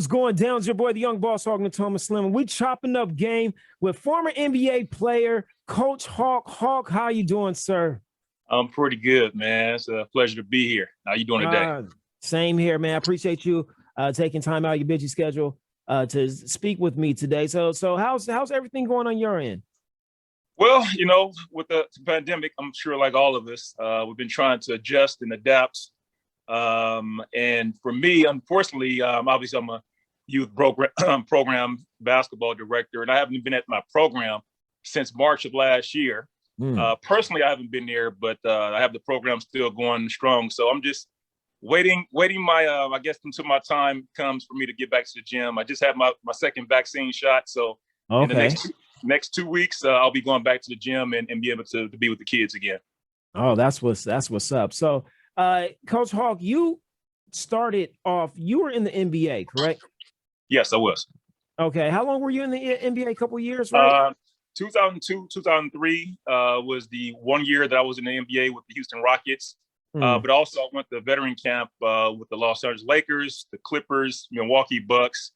What's going down? It's your boy, the young boss hog, Natomas Slimm. We chopping up game with former NBA player, Coach Hawk. Hawk, how you doing, sir? I'm pretty good, man. It's a pleasure to be here. How you doing today? Same here, man. I appreciate you taking time out of your busy schedule to speak with me today. So how's everything going on your end? Well, with the pandemic, I'm sure like all of us, we've been trying to adjust and adapt. And for me, unfortunately, obviously I'm a youth program basketball director, and I haven't been at my program since March of last year. Personally, I haven't been there, but I have the program still going strong. So I'm just waiting my, I guess, until my time comes for me to get back to the gym. I just had my second vaccine shot. So in the next 2 weeks, I'll be going back to the gym and be able to be with the kids again. Oh, that's what's up. So, Coach Hawk, you started off, you were in the NBA, correct? Yes, I was. Okay. How long were you in the NBA? A couple of years, right? 2002, 2003 was the 1 year that I was in the NBA with the Houston Rockets. But also I went to veteran camp with the Los Angeles Lakers, the Clippers, Milwaukee Bucks,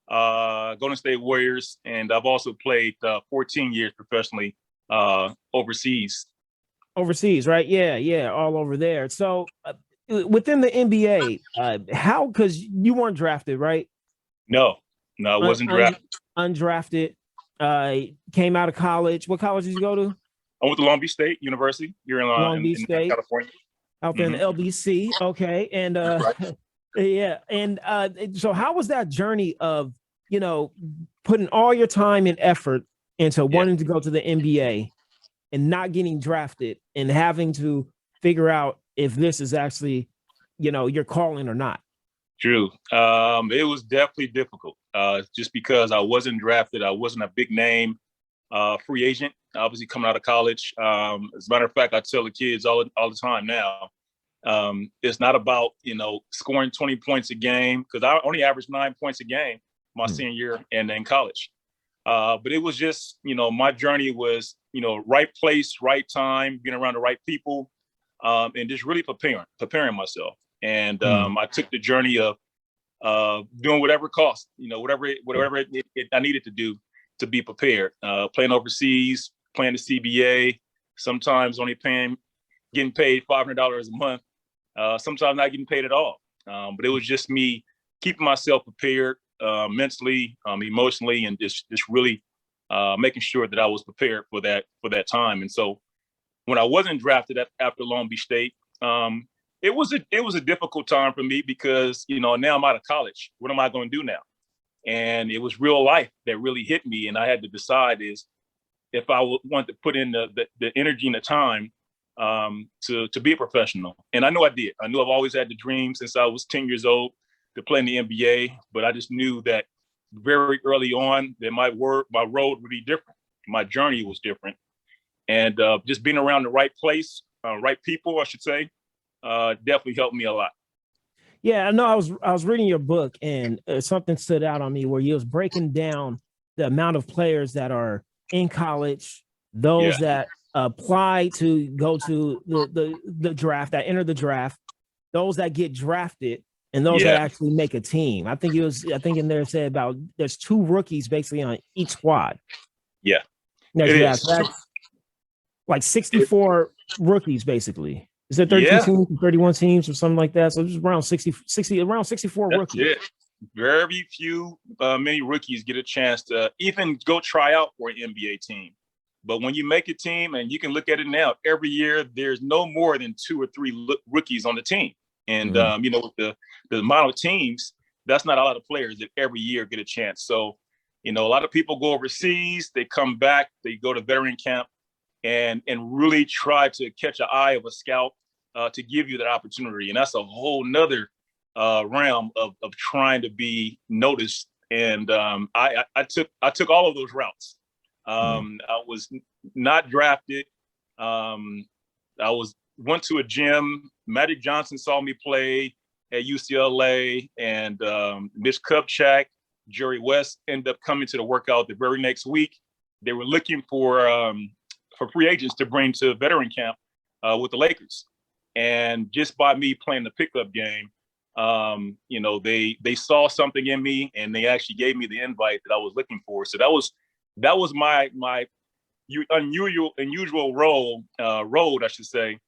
Golden State Warriors, and I've also played 14 years professionally overseas. Overseas, right? Yeah, all over there. So within the NBA, how, because you weren't drafted, right? No, I wasn't drafted. Undrafted, came out of college. What college did you go to? I went to Long Beach State University here in Long Beach State, California. Out there in the LBC. Okay. And yeah. And so how was that journey of, putting all your time and effort into wanting to go to the NBA and not getting drafted and having to figure out if this is actually, your calling or not? True. It was definitely difficult just because I wasn't drafted. I wasn't a big name free agent, obviously coming out of college. As a matter of fact, I tell the kids all the time now, it's not about, scoring 20 points a game, because I only averaged 9 points a game my senior year and in college. But it was just, my journey was, right place, right time, being around the right people, and just really preparing myself. And I took the journey of doing whatever it cost, whatever I needed to do to be prepared. Playing overseas, playing the CBA, sometimes only getting paid $500 a month, sometimes not getting paid at all. But it was just me keeping myself prepared mentally, emotionally, and just really making sure that I was prepared for that time. And so when I wasn't drafted after Long Beach State, it was a difficult time for me because, now I'm out of college. What am I going to do now? And it was real life that really hit me. And I had to decide is if I want to put in the energy and the time to be a professional. And I know I did. I knew I've always had the dream since I was 10 years old to play in the NBA, but I just knew that very early on that my road would be different. My journey was different. And just being around the right place, right people, I should say, definitely helped me a lot. Yeah, I know. I was reading your book, and something stood out on me where you was breaking down the amount of players that are in college, those that apply to go to the draft, that enter the draft, those that get drafted, and those that actually make a team. I think in there it said about there's 2 rookies basically on each squad. Yeah. That's like 64 rookies basically. Is there 32 teams, 31 teams, or something like that? So just around 64 rookies. It. Very few, many rookies get a chance to even go try out for an NBA team. But when you make a team, and you can look at it now, every year there's no more than 2 or 3 rookies on the team. And with the amount of teams, that's not a lot of players that every year get a chance. So, a lot of people go overseas, they come back, they go to veteran camp, and really try to catch an eye of a scout to give you that opportunity. And that's a whole nother realm of trying to be noticed. And I took all of those routes. I was not drafted. I went to a gym. Magic Johnson saw me play at UCLA, and Mitch Kupchak, Jerry West ended up coming to the workout the very next week. They were looking for free agents to bring to veteran camp with the Lakers. And just by me playing the pickup game, You know, they saw something in me, and they actually gave me the invite that I was looking for. So that was my unusual road, I should say,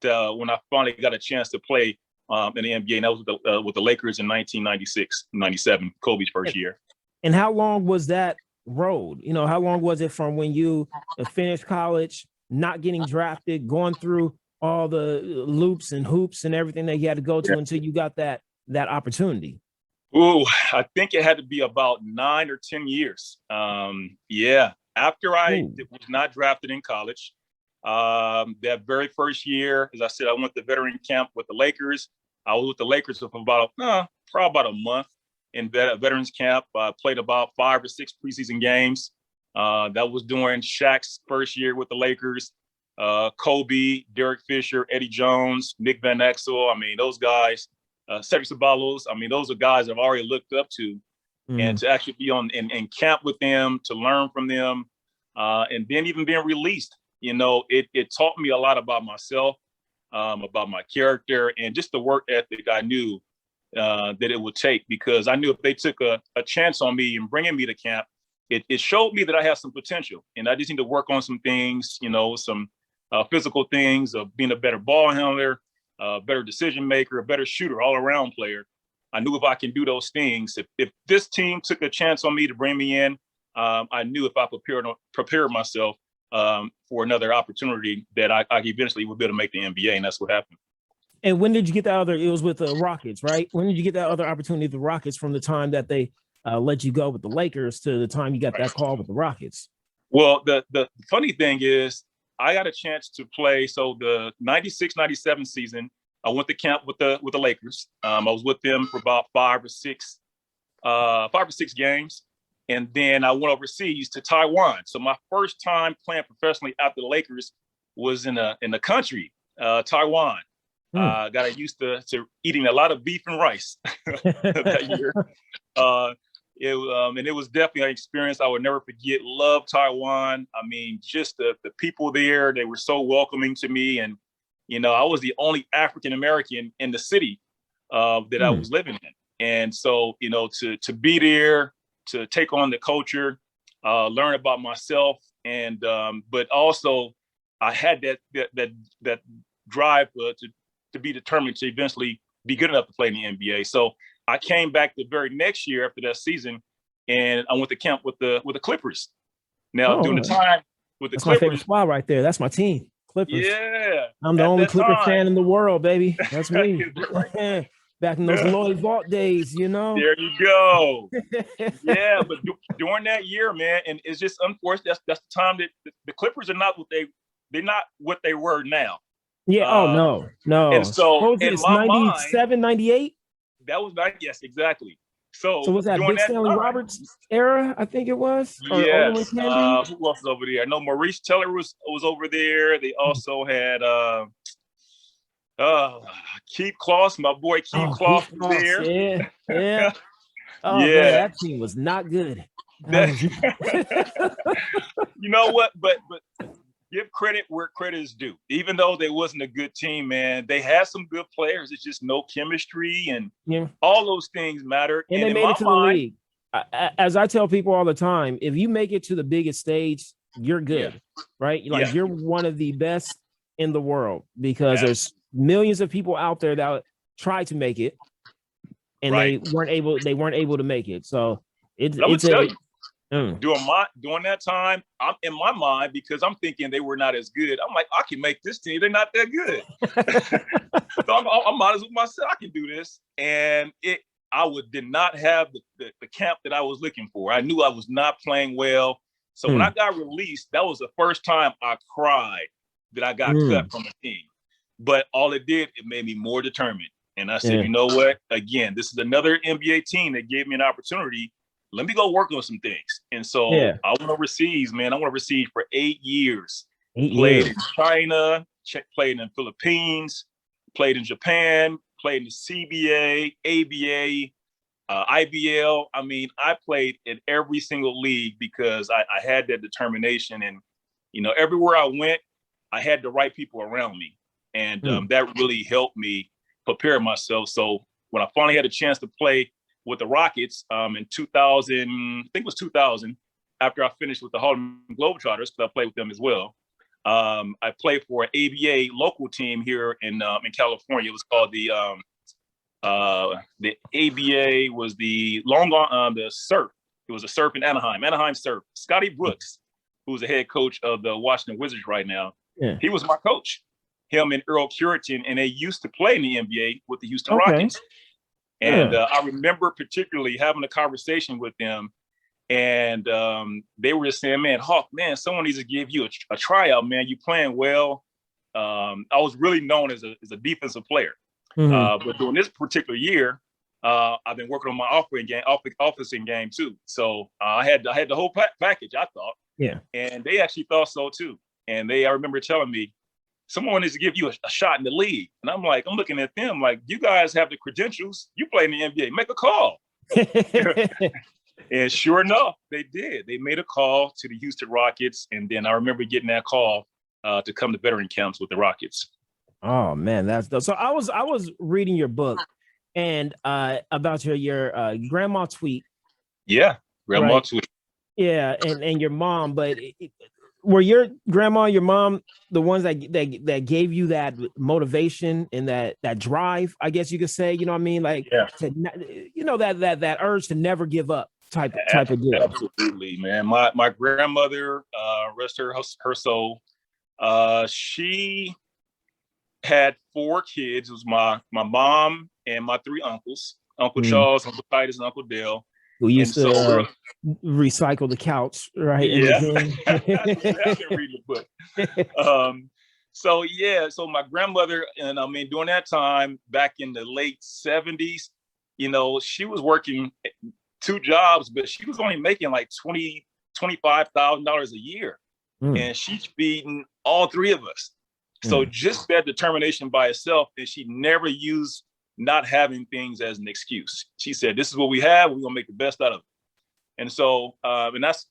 when I finally got a chance to play in the NBA, and that was with the Lakers in 1996, 97, Kobe's first year. And how long was that road? You know, how long was it from when you finished college, not getting drafted, going through all the loops and hoops and everything that you had to go to until you got that opportunity? Ooh, I think it had to be about 9 or 10 years. Yeah, after I was not drafted in college, that very first year, as I said, I went to veteran camp with the Lakers. I was with the Lakers for probably about a month in veterans camp. I played about 5 or 6 preseason games. That was during Shaq's first year with the Lakers. Kobe, Derek Fisher, Eddie Jones, Nick Van Exel. I mean, those guys, Cedric Ceballos. I mean, those are guys I've already looked up to. And to actually be in camp with them, to learn from them, and then even being released, you know, it taught me a lot about myself, about my character, and just the work ethic I knew that it would take, because I knew if they took a chance on me and bringing me to camp, it showed me that I have some potential, and I just need to work on some things, you know, some physical things of being a better ball handler, a better decision maker, a better shooter, all around player. I knew if I can do those things, if this team took a chance on me to bring me in, I knew if I prepared myself for another opportunity that I eventually would be able to make the NBA, and that's what happened. And when did you get that other? It was with the Rockets, right? When did you get that other opportunity with the Rockets, from the time that they let you go with the Lakers to the time you got that call with the Rockets? Well, the funny thing is, I got a chance to play. So the 96-97 season, I went to camp with the Lakers. I was with them for about 5 or 6 games, and then I went overseas to Taiwan. So my first time playing professionally after the Lakers was in the country, Taiwan. Got used to eating a lot of beef and rice that year. And it was definitely an experience I would never forget. Love Taiwan. I mean, just the people there, they were so welcoming to me. And, you know, I was the only African-American in the city that I was living in. And so, you know, to be there, to take on the culture, learn about myself. And, but also I had that drive to be determined to eventually be good enough to play in the NBA. So I came back the very next year after that season, and I went to camp with the Clippers. Now, during the time with the Clippers, my favorite spot right there. That's my team, Clippers. Yeah, I'm the only Clipper fan in the world, baby. That's me. Back in those Lloyd Vault days, you know. There you go. Yeah, but during that year, man, and it's just unfortunate. That's the time that the Clippers are not they're not what they were now. Yeah. No. And so in my 97, mind, 98. That was yes, exactly. So was that Big Stanley Roberts era? I think it was. Yes. Who else was over there? I know Maurice Teller was over there. They also had Keith Kloss, my boy Keith Kloss was there. Yeah. Oh man, that team was not good. You know what? But give credit where credit is due. Even though they wasn't a good team, man, they had some good players. It's just no chemistry, and all those things matter. And they made it to the league. As I tell people all the time, if you make it to the biggest stage, you're good, right? Like you're one of the best in the world, because there's millions of people out there that try to make it, and they weren't able to make it. So it's during that time, I'm in my mind, because I'm thinking they were not as good. I'm like, I can make this team. They're not that good. So I'm honest with myself. I can do this. And did not have the camp that I was looking for. I knew I was not playing well. So when I got released, that was the first time I cried that I got cut from the team. But all it did, it made me more determined. And I said, you know what? Again, this is another NBA team that gave me an opportunity. Let me go work on some things. And so I went overseas, man. I went overseas for 8 years. Played in China, played in Philippines, played in Japan, played in the CBA, ABA, IBL. I mean, I played in every single league because I had that determination. And, you know, everywhere I went, I had the right people around me. And that really helped me prepare myself. So when I finally had a chance to play with the Rockets in 2000, I think it was 2000, after I finished with the Harlem Globetrotters, because I played with them as well. I played for an ABA local team here in California. It was called the ABA was the the Surf. It was a Surf in Anaheim Surf. Scotty Brooks, who's the head coach of the Washington Wizards right now, he was my coach. Him and Earl Curitan, and they used to play in the NBA with the Houston Rockets. And I remember particularly having a conversation with them, and they were just saying, "Man, Hawk, man, someone needs to give you a tryout, man. You playing well." I was really known as a defensive player, but during this particular year, I've been working on my offensive game too. So I had the whole package, I thought. Yeah. And they actually thought so too. And I remember telling me, someone needs to give you a shot in the league. And I'm looking at them like, you guys have the credentials. You play in the NBA. Make a call. And sure enough, they did. They made a call to the Houston Rockets. And then I remember getting that call to come to veteran camps with the Rockets. Oh, man, that's dope. So I was reading your book and about your grandma tweet. Yeah, grandma tweet. Yeah, and your mom, but were your grandma, your mom, the ones that gave you that motivation and that drive, I guess you could say, you know what I mean? Like, that urge to never give up type of deal. Absolutely, man. My grandmother, rest her soul, she had 4 kids. It was my mom and my 3 uncles, Uncle Charles, Uncle Titus, and Uncle Dale. Who used to recycle the couch, right? Yeah, I've been reading the book. So my grandmother, and I mean, during that time, back in the late 70s, she was working 2 jobs, but she was only making like $25,000 a year. And she's feeding all 3 of us. So just that determination by itself, and she never used not having things as an excuse. She said, "This is what we have. We're gonna make the best out of it." And so, and that's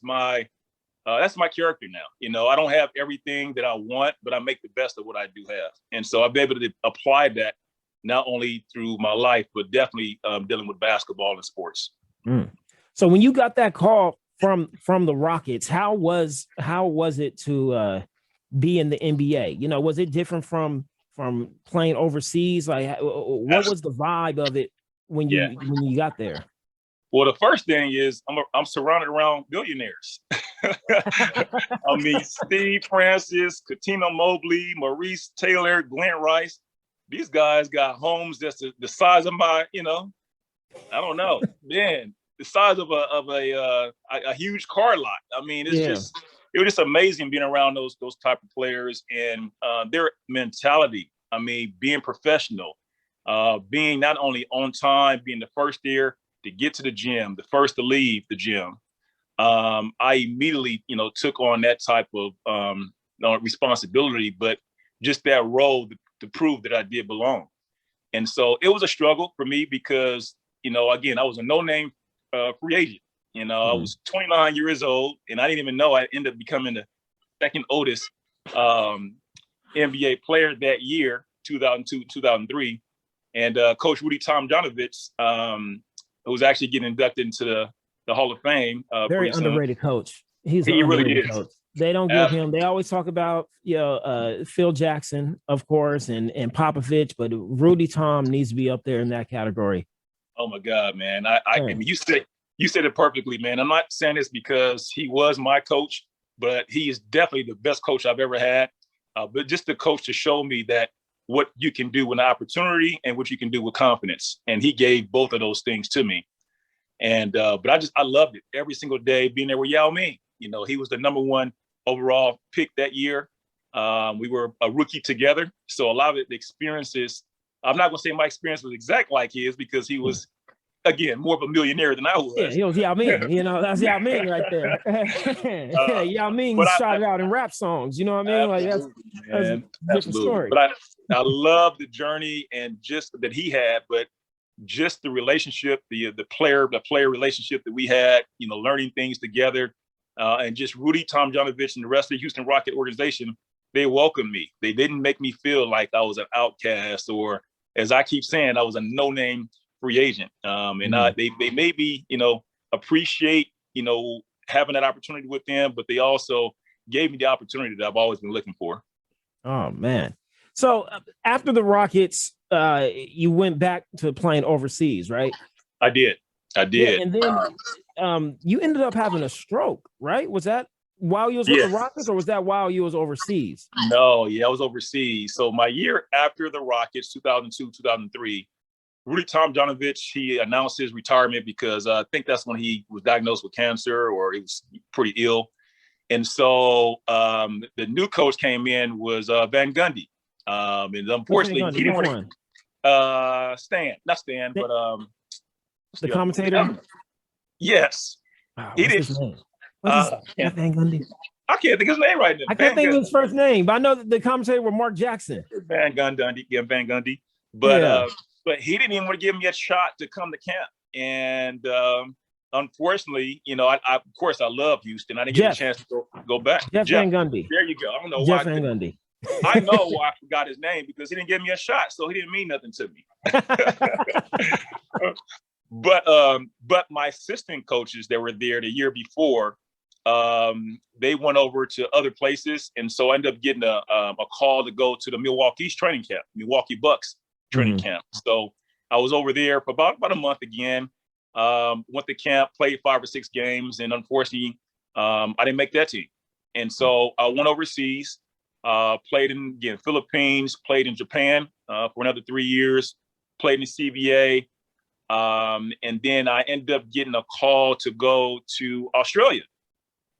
my character now. I don't have everything that I want, but I make the best of what I do have. And so I've been able to apply that not only through my life, but definitely dealing with basketball and sports. So when you got that call from the Rockets, how was it to be in the NBA? Was it different from playing overseas? Like, what was the vibe of it when you got there? Well, the first thing is I'm surrounded around billionaires. I mean, Steve Francis, Katina Mobley, Maurice Taylor, Glenn Rice. These guys got homes that's the size of my, I don't know, man, the size of a huge car lot. I mean, it was just amazing being around those type of players and their mentality. I mean, being professional, being not only on time, being the first there to get to the gym, the first to leave the gym. I immediately, took on that type of responsibility, but just that role to prove that I did belong. And so it was a struggle for me because, again, I was a no-name free agent. I was 29 years old, and I didn't even know I ended up becoming the second oldest NBA player that year, 2002, 2003. And Coach Rudy Tomjanovich, who was actually getting inducted into the Hall of Fame. Very underrated coach. He really is. Coach. They don't give him. They always talk about Phil Jackson, of course, and Popovich, but Rudy Tom needs to be up there in that category. Oh my God, man! I mean, you said it perfectly, man. I'm not saying this because he was my coach, but he is definitely the best coach I've ever had. But just the coach to show me that what you can do with an opportunity and what you can do with confidence. And he gave both of those things to me. And, but I loved it every single day being there with Yao Ming. He was the #1 overall pick that year. We were a rookie together. So a lot of the experiences, I'm not going to say my experience was exact like his because he was, again, more of a millionaire than I was. Yeah, he was Yao Ming. That's Yao Ming right there. Yao Ming shot it out in rap songs. You know what I mean? Like that's a different story. But I love the journey and just that he had, but just the relationship, the player relationship that we had. Learning things together, and just Rudy Tomjanovich and the rest of the Houston Rocket organization. They welcomed me. They didn't make me feel like I was an outcast or as I keep saying, I was a no-name free agent. They made me, appreciate, having that opportunity with them, but they also gave me the opportunity that I've always been looking for. Oh man. So after the Rockets, you went back to playing overseas, right? I did. Yeah, and then you ended up having a stroke, right? Was that while you was with the Rockets, or was that while you was overseas? No, I was overseas. So my year after the Rockets, 2002, 2003, Rudy Tomjanovich, he announced his retirement because I think that's when he was diagnosed with cancer or he was pretty ill. And so the new coach came in was Van Gundy. And unfortunately, he didn't want to not Stan, but the commentator. Yes. Oh, he did. What's his Van Gundy? I can't think of his name right now. I can't think of his first name, but I know that the commentator was Mark Jackson. Van Gundy. But he didn't even want to give me a shot to come to camp. And unfortunately, of course I love Houston. I didn't get a chance to go back. Jeff Van Gundy. There you go. I don't know Jeff Van Gundy. I know why I forgot his name, because he didn't give me a shot, so he didn't mean nothing to me. But my assistant coaches that were there the year before, they went over to other places, and so I ended up getting a call to go to the Milwaukee's training camp, Milwaukee Bucks training camp. So I was over there for about a month again. Went to camp, played 5 or 6 games, and unfortunately, I didn't make that team. And so I went overseas, played in Philippines, played in Japan for another 3 years, played in the CBA. And then I ended up getting a call to go to Australia.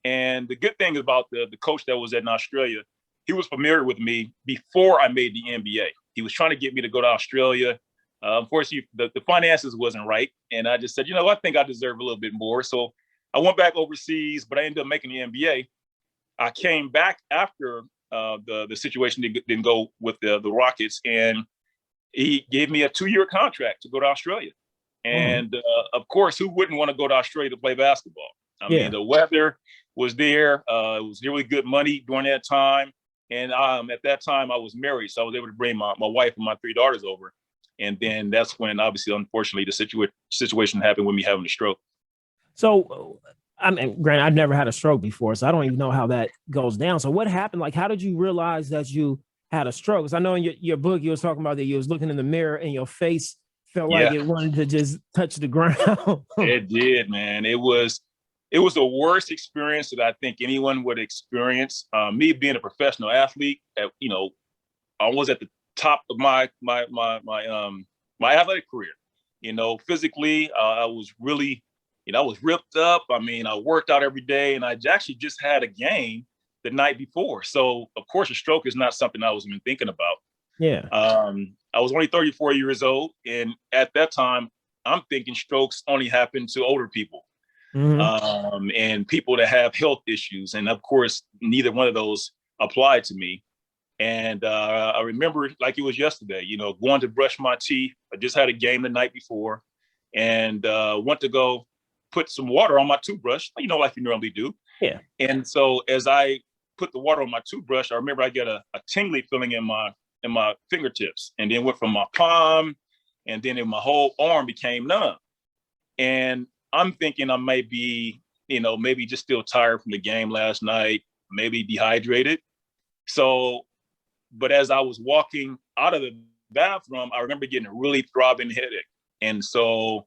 And the good thing about the coach that was in Australia, he was familiar with me before I made the NBA. He was trying to get me to go to Australia. Unfortunately, the finances wasn't right. And I just said, I think I deserve a little bit more. So I went back overseas, but I ended up making the NBA. I came back after the situation didn't go with the Rockets, and he gave me a 2-year contract to go to Australia. And of course, who wouldn't want to go to Australia to play basketball? I mean, the weather was there. It was really good money during that time. And at that time, I was married, so I was able to bring my wife and my 3 daughters over. And then that's when, obviously, unfortunately, the situation happened with me having a stroke. So, I mean, granted, I've never had a stroke before, so I don't even know how that goes down. So what happened? Like, how did you realize that you had a stroke? Because I know in your book, you was talking about that you was looking in the mirror and your face felt like it wanted to just touch the ground. It did, man. It was the worst experience that I think anyone would experience. Me being a professional athlete, I was at the top of my athletic career. Physically, I was really, I was ripped up. I mean, I worked out every day, and I actually just had a game the night before. So, of course, a stroke is not something I was even thinking about. Yeah. I was only 34 years old, and at that time, I'm thinking strokes only happen to older people. And people that have health issues. And of course, neither one of those applied to me. And I remember like it was yesterday, going to brush my teeth. I just had a game the night before, and went to go put some water on my toothbrush, like you normally do. Yeah. And so as I put the water on my toothbrush, I remember I get a tingly feeling in my fingertips, and then went from my palm, and then my whole arm became numb. And I'm thinking I might be, maybe just still tired from the game last night, maybe dehydrated. So, but as I was walking out of the bathroom, I remember getting a really throbbing headache. And so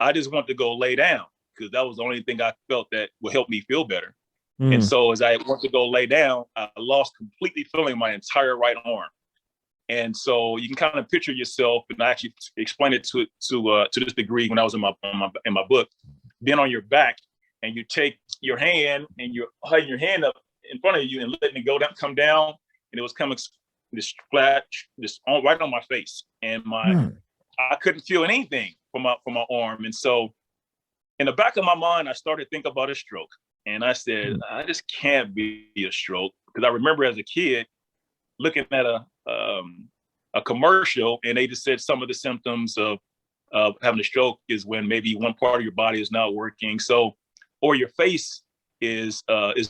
I just wanted to go lay down, because that was the only thing I felt that would help me feel better. And so as I went to go lay down, I lost completely feeling my entire right arm. And so you can kind of picture yourself, and I actually explained it to this degree when I was in my book, being on your back, and you take your hand and you're holding your hand up in front of you and letting it go down, come down, and it was coming this splash, right on my face, and I couldn't feel anything from my arm. And so in the back of my mind, I started thinking about a stroke, and I said, I just can't be a stroke, because I remember as a kid looking at a commercial, and they just said some of the symptoms of having a stroke is when maybe one part of your body is not working, or your face is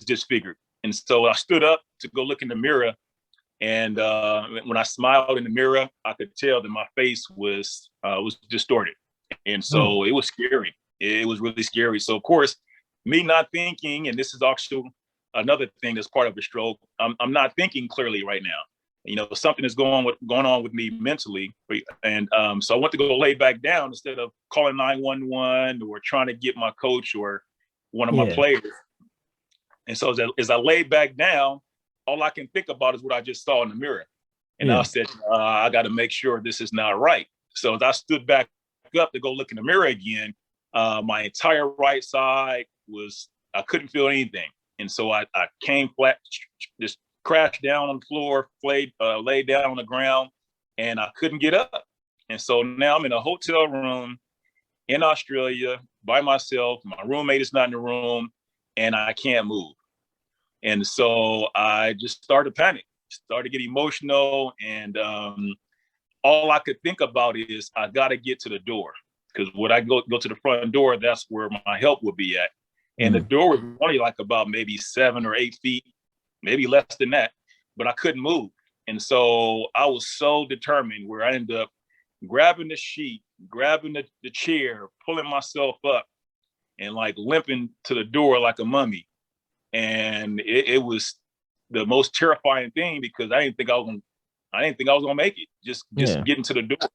disfigured. And so I stood up to go look in the mirror, And when I smiled in the mirror, I could tell that my face was distorted. And so it was scary. It was really scary. So, of course, me not thinking, and this is actually another thing that's part of a stroke, I'm not thinking clearly right now. Something is going on with me mentally. And so I went to go lay back down instead of calling 911 or trying to get my coach or one of my players. And so as I lay back down, all I can think about is what I just saw in the mirror. And I said, I got to make sure this is not right. So as I stood back up to go look in the mirror again, my entire right side I couldn't feel anything. And so I came flat, just crashed down on the floor, laid down on the ground, and I couldn't get up. And so now I'm in a hotel room in Australia by myself. My roommate is not in the room, and I can't move. And so I just started to panic, started to get emotional. And all I could think about is I got to get to the door, because when I go to the front door, that's where my help would be at. And the door was only like about maybe 7 or 8 feet, maybe less than that, but I couldn't move. And so I was so determined, where I ended up grabbing the sheet, grabbing the chair, pulling myself up, and like limping to the door like a mummy. And it was the most terrifying thing, because I didn't think I was gonna make it. Just getting to the door.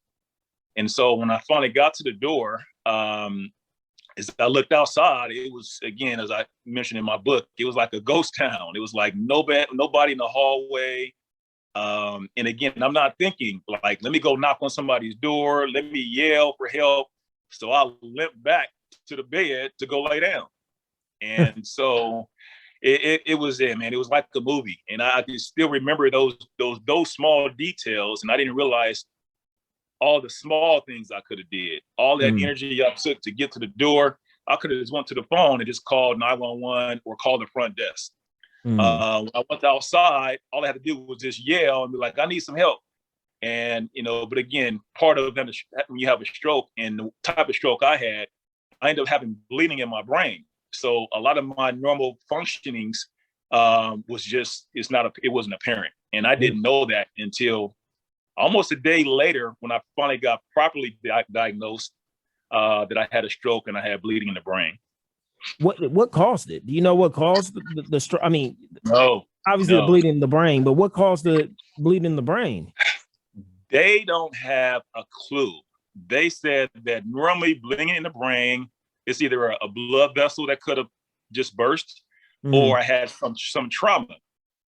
And so when I finally got to the door, as I looked outside, it was, again, as I mentioned in my book, it was like a ghost town. It was like nobody in the hallway. And again, I'm not thinking like, let me go knock on somebody's door, let me yell for help. So I limped back to the bed to go lay down. And so it was it, man. It was like a movie. And I can still remember those small details. And I didn't realize all the small things I could have did, all that energy I took to get to the door. I could have just went to the phone and just called 911 or called the front desk. When I went outside, all I had to do was just yell and be like, I need some help. And, but again, part of them, when you have a stroke, and the type of stroke I had, I ended up having bleeding in my brain. So a lot of my normal functionings it wasn't apparent. And I didn't know that until almost a day later, when I finally got properly diagnosed that I had a stroke and I had bleeding in the brain. What caused it? Do you know what caused the stroke? I mean, no, obviously the bleeding in the brain, but what caused the bleeding in the brain? They don't have a clue. They said that normally bleeding in the brain is either a blood vessel that could have just burst, or I had some trauma.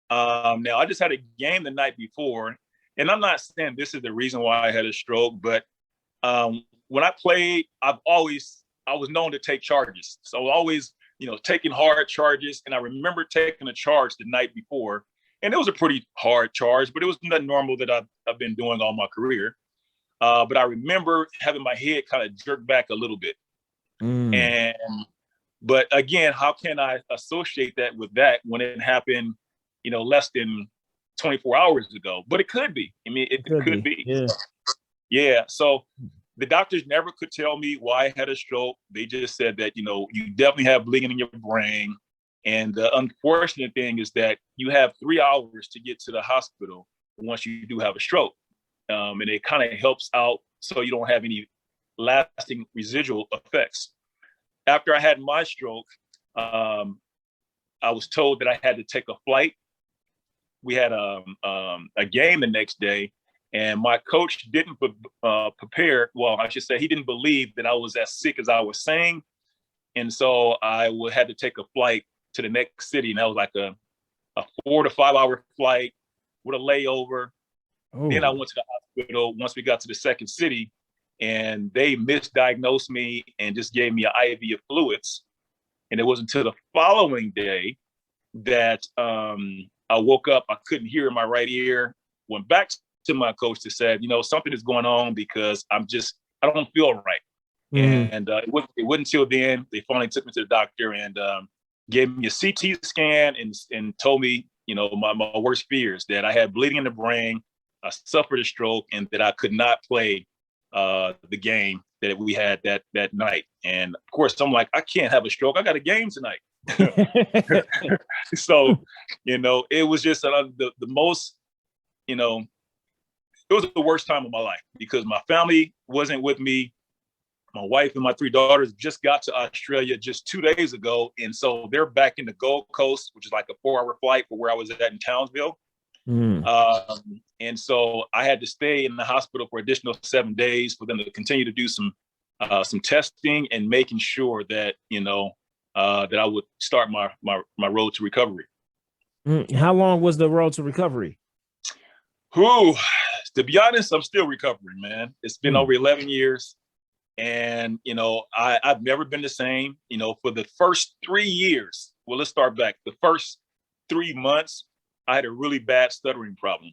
Now, I just had a game the night before, and I'm not saying this is the reason why I had a stroke, but when I played, I was known to take charges. So always, taking hard charges. And I remember taking a charge the night before, and it was a pretty hard charge, but it was nothing normal that I've been doing all my career. But I remember having my head kind of jerked back a little bit. But again, how can I associate that with that when it happened, less than 24 hours ago? But it could be. I mean, it could be. Yeah. So the doctors never could tell me why I had a stroke. They just said that, you definitely have bleeding in your brain. And the unfortunate thing is that you have 3 hours to get to the hospital once you do have a stroke. And it kind of helps out so you don't have any lasting residual effects. After I had my stroke, I was told that I had to take a flight. We had a game the next day, and my coach didn't prepare. Well, I should say he didn't believe that I was as sick as I was saying. And so I had to take a flight to the next city. And that was like a 4 to 5 hour flight with a layover. Then I went to the hospital once we got to the second city, and they misdiagnosed me and just gave me an IV of fluids. And it wasn't until the following day that I woke up. I couldn't hear in my right ear. Went back to my coach that said, something is going on, because I don't feel right. And it wasn't until then they finally took me to the doctor and gave me a CT scan and told me, my worst fears, that I had bleeding in the brain, I suffered a stroke, and that I could not play the game that we had that night. And of course, I'm like, I can't have a stroke. I got a game tonight. So, it was just the most you know, it was the worst time of my life because my family wasn't with me. My wife and my 3 daughters just got to Australia just 2 days ago. And so they're back in the Gold Coast, which is like a 4-hour flight from where I was at in Townsville. And so I had to stay in the hospital for additional 7 days for them to continue to do some testing and making sure that, that I would start my road to recovery. How long was the road to recovery? To be honest, I'm still recovering, man. It's been over 11 years. And, I've never been the same, for the first 3 years. Well, let's start back. The first 3 months, I had a really bad stuttering problem.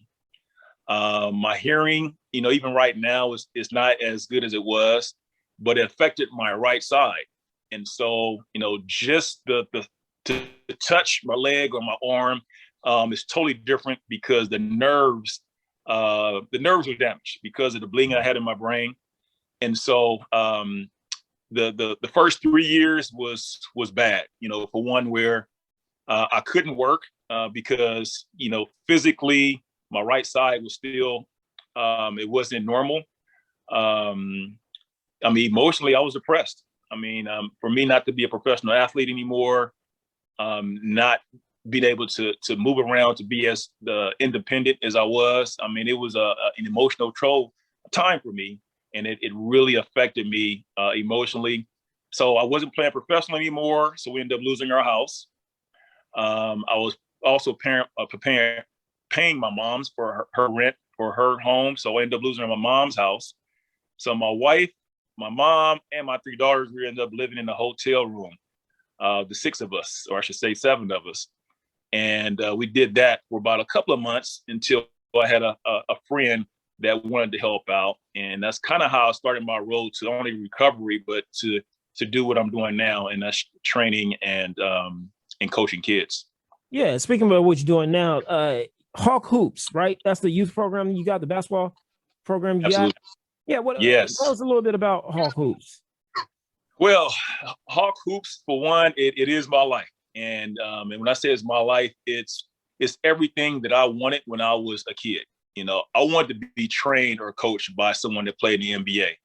My hearing, even right now is not as good as it was, but it affected my right side. And so, just to touch my leg or my arm is totally different because the nerves were damaged because of the bleeding I had in my brain. And so the first 3 years was bad, for one where I couldn't work because, physically my right side was still, it wasn't normal. Emotionally, I was depressed. For me not to be a professional athlete anymore, not being able to move around, to be as independent as I was. It was an emotional time for me. And it really affected me emotionally. So I wasn't playing professional anymore. So we ended up losing our house. I was also paying my mom's for her rent for her home. So I ended up losing my mom's house. So my wife, my mom, and my 3 daughters, we ended up living in a hotel room, the 6 of us, or I should say 7 of us. And we did that for about a couple of months until I had a friend that wanted to help out. And that's kind of how I started my road to not only recovery, but to do what I'm doing now, and that's training and coaching kids. Yeah, speaking about what you're doing now, Hawk Hoops, right? That's the youth program you got, the basketball program you Absolutely. got? Yeah, Yes. Tell us a little bit about Hawk Hoops. Well, Hawk Hoops, for one, it is my life. And when I say it's my life, it's everything that I wanted when I was a kid. I wanted to be trained or coached by someone that played in the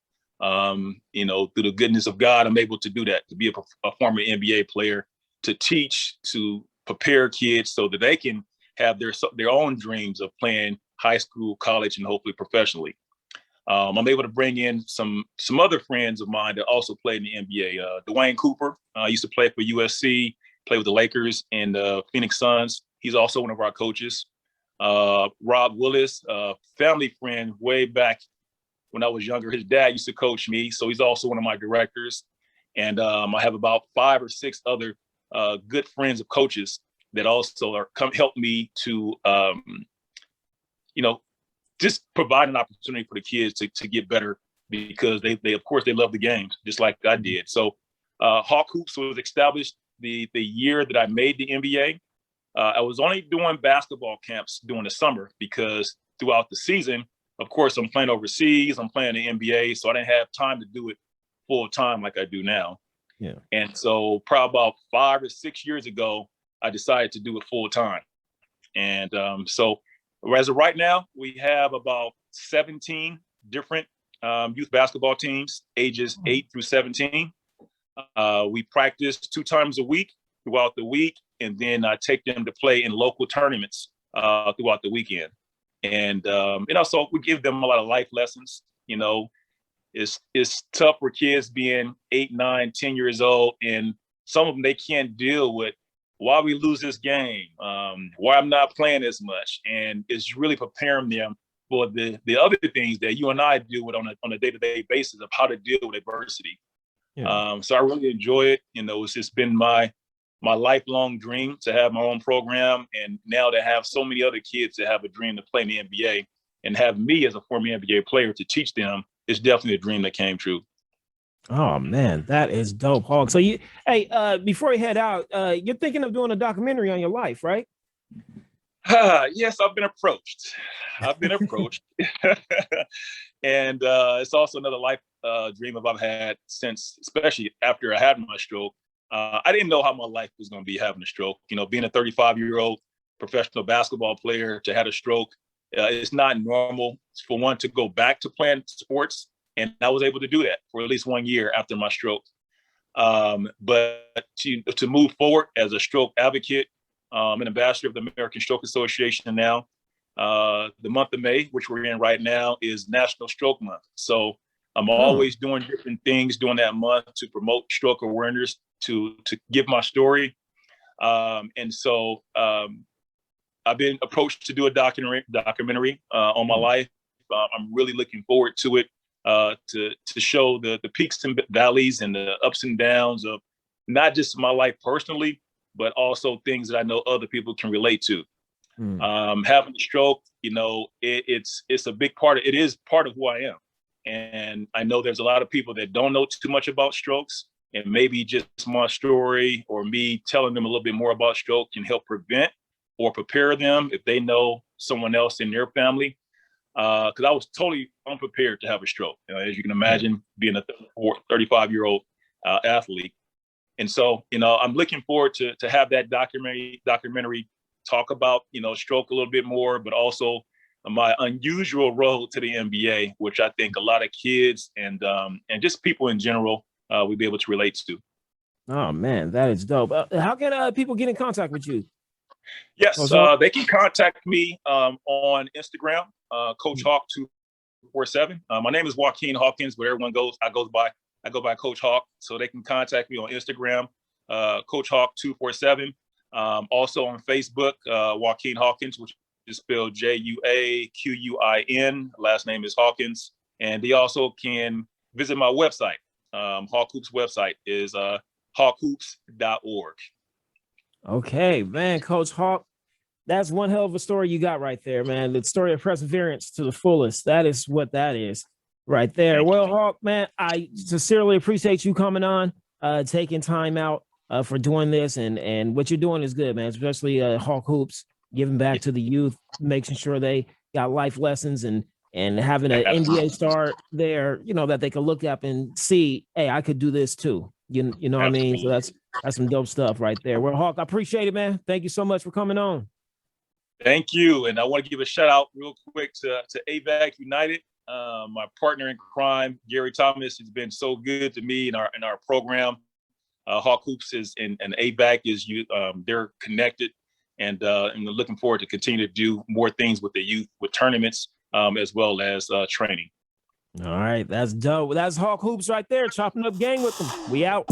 NBA. Through the goodness of God, I'm able to do that, to be a former NBA player, to teach, to prepare kids so that they can have their own dreams of playing high school, college, and hopefully professionally. I'm able to bring in some other friends of mine that also play in the NBA. Dwayne Cooper used to play for USC, play with the Lakers and Phoenix Suns. He's also one of our coaches. Rob Willis, family friend way back when I was younger. His dad used to coach me, so he's also one of my directors. And I have about 5 or 6 other good friends of coaches that also help me to, just provide an opportunity for the kids to get better, because they of course they love the games just like I did. So Hawk Hoops was established the year that I made the NBA. I was only doing basketball camps during the summer because throughout the season, of course, I'm playing overseas, I'm playing the NBA, so I didn't have time to do it full time like I do now. Yeah. And so probably about 5 or 6 years ago, I decided to do it full time. And so as of right now, we have about 17 different youth basketball teams, ages 8 through 17. We practice 2 times a week throughout the week, and then I take them to play in local tournaments throughout the weekend. And also we give them a lot of life lessons. It's tough for kids being 8, 9, 10 years old, and some of them, they can't deal with why we lose this game, why I'm not playing as much. And it's really preparing them for the other things that you and I deal with on a day-to-day basis of how to deal with adversity. Yeah. So I really enjoy it. It's just been my lifelong dream to have my own program, and now to have so many other kids that have a dream to play in the NBA and have me as a former NBA player to teach them, it's definitely a dream that came true. Oh man, that is dope, Hawk. So before you head out, you're thinking of doing a documentary on your life, right? Yes, I've been approached. And it's also another life dream I've had since, especially after I had my stroke. I didn't know how my life was going to be having a stroke. Being a 35-year-old professional basketball player to have a stroke it's not normal for one to go back to playing sports. And I was able to do that for at least 1 year after my stroke. But to move forward as a stroke advocate, an ambassador of the American Stroke Association now, the month of May, which we're in right now, is National Stroke Month. So I'm always doing different things during that month to promote stroke awareness, to give my story. And so I've been approached to do a documentary on my life. I'm really looking forward to it, to show the peaks and valleys and the ups and downs of not just my life personally, but also things that I know other people can relate to. Having a stroke, it's a big part of it, is part of who I am. And I know there's a lot of people that don't know too much about strokes, and maybe just my story or me telling them a little bit more about stroke can help prevent or prepare them if they know someone else in their family. Because I was totally unprepared to have a stroke, as you can imagine, being a 35-year-old athlete. And so, I'm looking forward to have that documentary talk about, stroke a little bit more, but also my unusual road to the NBA, which I think a lot of kids and just people in general will be able to relate to. Oh man, that is dope. How can people get in contact with you? Yes, they can contact me on Instagram, Coach Hawk 247. My name is Juaquin Hawkins, but everyone I go by Coach Hawk, so they can contact me on Instagram, Coach Hawk 247. Also on Facebook, Juaquin Hawkins, which is spelled Juaquin. Last name is Hawkins. And they also can visit my website. Hawk Hoops website is hawkhoops.org. Okay, man, Coach Hawk, that's one hell of a story you got right there, man. The story of perseverance to the fullest. That is what that is right there. Thank well, you. Hawk, man, I sincerely appreciate you coming on, taking time out for doing this, and what you're doing is good, man. Especially Hawk Hoops, giving back to the youth, making sure they got life lessons, and having an NBA star there, that they can look up and see, hey, I could do this too. You know what I mean? So that's some dope stuff right there. Well, Hawk, I appreciate it, man. Thank you so much for coming on. Thank you. And I want to give a shout out real quick to AVAC United. My partner in crime, Gary Thomas, has been so good to me in our program. Hawk Hoops and AVAC they're connected, and looking forward to continue to do more things with the youth, with tournaments, as well as training. All right, that's dope. That's Hawk Hoops right there, chopping up gang with them. We out.